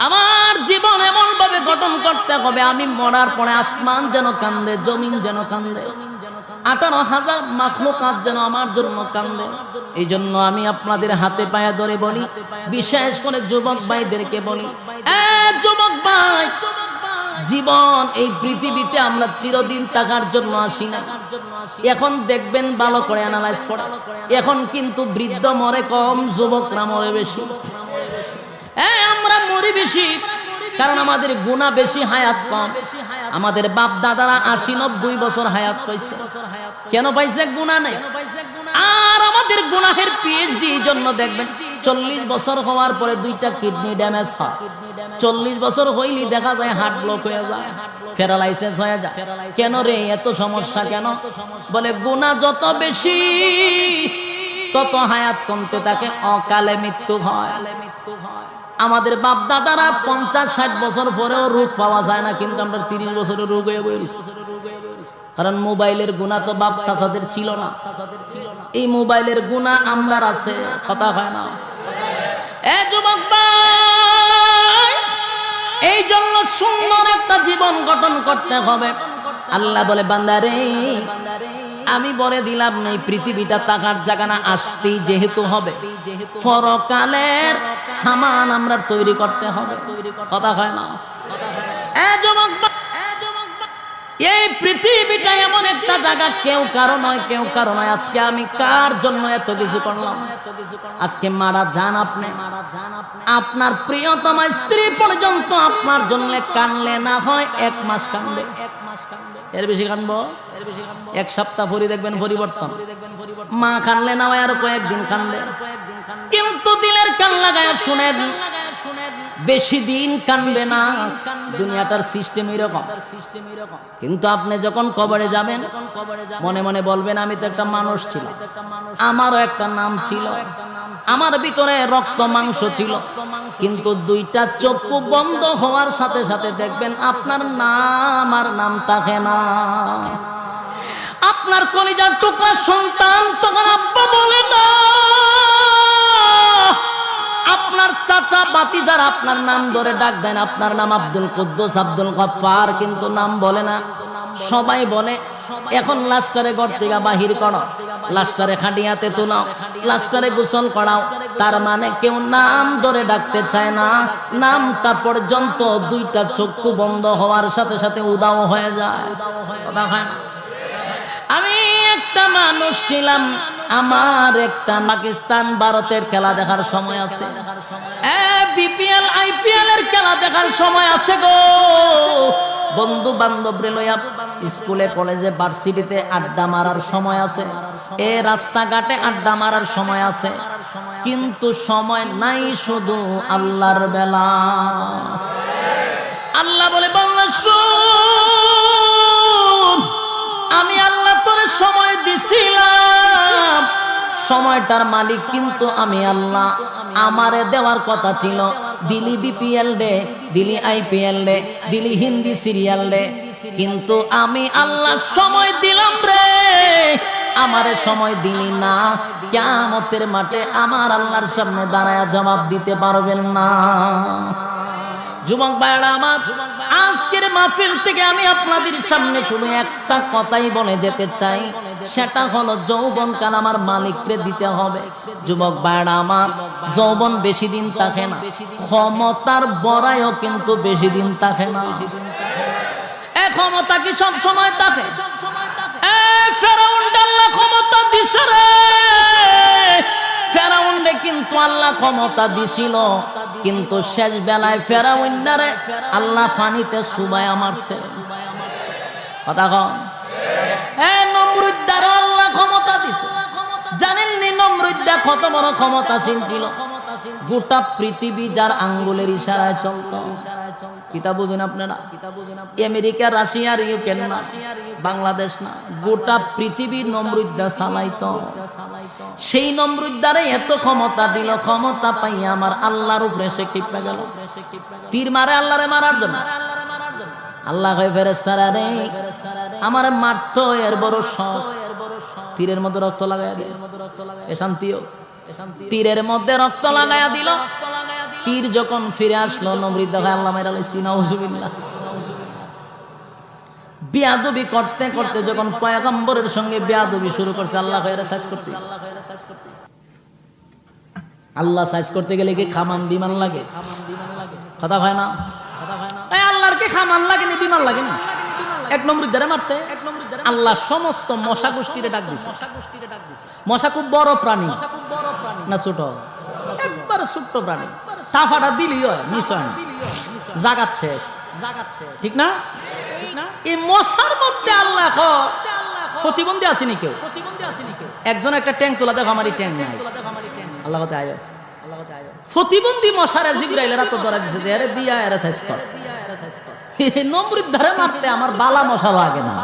আমার জীবন এমন ভাবে গঠন করতে হবে, আমি মরার পরে আসমান যেন কান্দে, জমিন যেন কান্দে, 18,000 মাখলুকাত যেন আমার জন্য কান্দে। এই জন্য আমি আপনাদের হাতে পায়ে ধরে বলি, বিশেষ করে যুবক ভাইদেরকে বলি, যুবক ভাই, জীবন এই পৃথিবীতে আমরা চিরদিন থাকার জন্য আসি না। এখন দেখবেন ভালো করে অ্যানালাইজ করে, এখন কিন্তু বৃদ্ধ মরে কম, যুবকরা মরে বেশি। আমরা মরি বেশি কারণ আমাদের গুনাহ বেশি, হায়াত কম। আমাদের বাপ দাদারা 80-90 বছর হায়াত পাইছে। কেন পাইছে? গুনাহ নাই। আর আমাদের গুনাহের পিএইচডি জন্য দেখবেন 40 বছর হওয়ার পরে 2টা কিডনি ড্যামেজ হয়। 40 বছর হইলি দেখা যায় হার্ট ব্লক হয়ে যায়, প্যারালাইসিস হয়ে যায়। কেন রে এত সমস্যা কেন? বলে গুনাহ যত বেশি তত হায়াত কমতে থাকে, অকালে মৃত্যু হয়। আমাদের বাপ দাদারা 50-60 বছর পরেও রোগ পাওয়া যায় না, কিন্তু আমরা 30 বছরের রোগ হয়ে বসেছি। কারণ মোবাইলের গুনাহ তো বাপ চাচাদের ছিল না, এই মোবাইলের গুনাহ আমরার আছে। কথা হয় না? যুবক ভাই, এই জন্য সুন্দর একটা জীবন গঠন করতে হবে। আল্লাহ বলে, বান্দারে আমি বলে দিলাম না এই পৃথিবীটা থাকার জায়গা না, আসতেই যেহেতু হবে, পরকালের সামান আমরা তৈরি করতে হবে। কথা হয় না? এই পৃথিবীটা এমন একটা জায়গা, কেউ কারো নয়, কেউ কারো নয়। আজকে আমি কার জন্য এত কিছু করলাম? আজকে মারা যান আপনি, আপনার প্রিয়তমা স্ত্রী পর্যন্ত আপনার জন্য কানলে না হয় 1 মাস কানবে, এর বেশি কানবো, 1 সপ্তাহ পরে দেখবেন পরিবর্তন। মা কানলে না হয় আরো কয়েকদিন কানবে, কিন্তু দিলের কান লাগায় শুনেন, বেশি দিন কানবে না। দুনিয়াটার সিস্টেম এরকম। কিন্তু আপনি যখন কবরে যাবেন, মনে মনে বলবেন, আমি তো একটা মানুষ ছিলাম, আমারও একটা নাম ছিল, আমার ভিতরে রক্ত মাংস ছিল, কিন্তু 2টা চক্ষু বন্ধ হওয়ার সাথে সাথে দেখবেন আপনার নাম আর নাম থাকে না। আপনার কলিজার টুকরা সন্তান তখন আব্বা বলে না, আপনার চাচা ভাতিজারা আপনার নাম ধরে ডাক দেন, আপনার নাম আব্দুল কুদ্দুস, আব্দুল গফফার, কিন্তু নাম বলে না। সবাই বলে এখন লাশটারে ঘর থেকে বাহির করো, লাশটারে খাটিয়াতে তুলাও, লাশটারে গোসল করাও। তার মানে কেউ নাম ধরে ডাকতে চায় না, নামটা পর্যন্ত 2টা চক্ষু বন্ধ হওয়ার সাথে সাথে উদাও হয়ে যায়। আমি একটা মানুষ ছিলাম, আমার একটা পাকিস্তান ভারতের খেলা দেখার সময় আছে, বিপিএল আইপিএল এর খেলা দেখার সময় আছে গো। বন্ধু বান্ধব রে লইয়া স্কুলে কলেজে ভার্সিটিতে আড্ডা মারার সময় আছে, রাস্তাঘাটে আড্ডা মারার সময় আছে, কিন্তু সময় নাই শুধু আল্লাহর বেলা। আল্লাহ বলে, বান্দা শোন, আমি আল্লাহ তোরে সময় দিছিলাম, সময়টার মালিক কিন্তু আমি আল্লাহ। আমারে দেওয়ার কথা ছিল, দিলি বিপিএল ডে, দিলি আইপিএল ডে, দিলি হিন্দি সিরিয়াল ডে, কিন্তু আমি আল্লাহ সময় দিলাম রে, আমারে সময় দিলি না। কিয়ামতের মাঠে আমার আল্লাহর সামনে দাঁড়ায়া জবাব দিতে পারবেন না। যুবক ভাইরা আমার, আজকের মাহফিল থেকে আমি আপনাদের সামনে শুধু একটা কথাই বলে যেতে চাই, সেটা হলো যৌবনকাল আমার মালিককে দিতে হবে। যুবক ভাইরা আমার, যৌবন বেশি দিন থাকে না, ক্ষমতার বড়াইও কিন্তু বেশি দিন থাকে না। ক্ষমতা কি সব সময় থাকে? ফেরাউনকে আল্লাহ ক্ষমতা দিছে রে, ফেরাউনকে কিন্তু আল্লাহ ক্ষমতা দিছিল, কিন্তু শেষ বেলায় ফেরাউনরে আল্লাহ পানিতে চুবায়া মারছে। কথা কন? নমরুদ্দারও আল্লাহ ক্ষমতা দিছে। জানেননি নমরুদ্দা কত বড় ক্ষমতাশীল ছিল? গোটা পৃথিবী যার আঙ্গুলের ইশারায় চলত। কিতা বুঝুন আপনারা? আমেরিকা, রাশিয়া আর ইউক্রেন না, বাংলাদেশ না, গোটা পৃথিবীর নমরুদ্দা চালাইতো। সেই নমরুদ্দারে এত ক্ষমতা দিল, ক্ষমতা পাইয়া আমার আল্লাহর উপরে সে ক্ষিপ্ত গেল, তীর মারে আল্লাহরে মারার জন্য। আল্লাহ কয়, ফেরেশতারা রে, আমারে মারতো এর বড় শখ, তীরের মধ্যে রক্ত লাগাইয়া দিল। এ শান্তিও তীরের মধ্যে রক্ত লাগাইয়া দিল, তীর যখন ফিরে আসলো নমরুদ দেখে আল্লাহ মাইরা লাইছি, নাউজুবিল্লাহ। বিয়াদবি করতে করতে যখন পয়গম্বরের সঙ্গে বিয়াদবি শুরু করছে, আল্লাহ কইরা সাইজ করতে, আল্লাহ সাইজ করতে গেলে কি খামান বিমান লাগে? কথা হয় না? এই আল্লাহর কি খামান লাগেনি, বিমান লাগেনি? এক নমরুদ ধরে মারতে আল্লাহ সমস্ত মশা গোষ্ঠীরে ডাক দিছে। মশা খুব বড় প্রাণী না ছোট? একবার ছোট্ট প্রাণী, তাফাটা দিলি হয়, মিস হয় না, জাগাচ্ছে, ঠিক না? এই মশার মধ্যে আল্লাহ প্রতিবন্ধী আসেনি কেউ। একজন একটা ট্যাঙ্ক তোলা, দেখো আমার এই ট্যাঙ্ক নাই, আল্লাহ কথা আয় প্রতিবন্ধী মশারে জিবরাইল এরা তো ধরা দিছে যে আরে দিয়া এরা সাইজ কর। নমরুদ ধরে মারতে আমার বালা মশা লাগে না।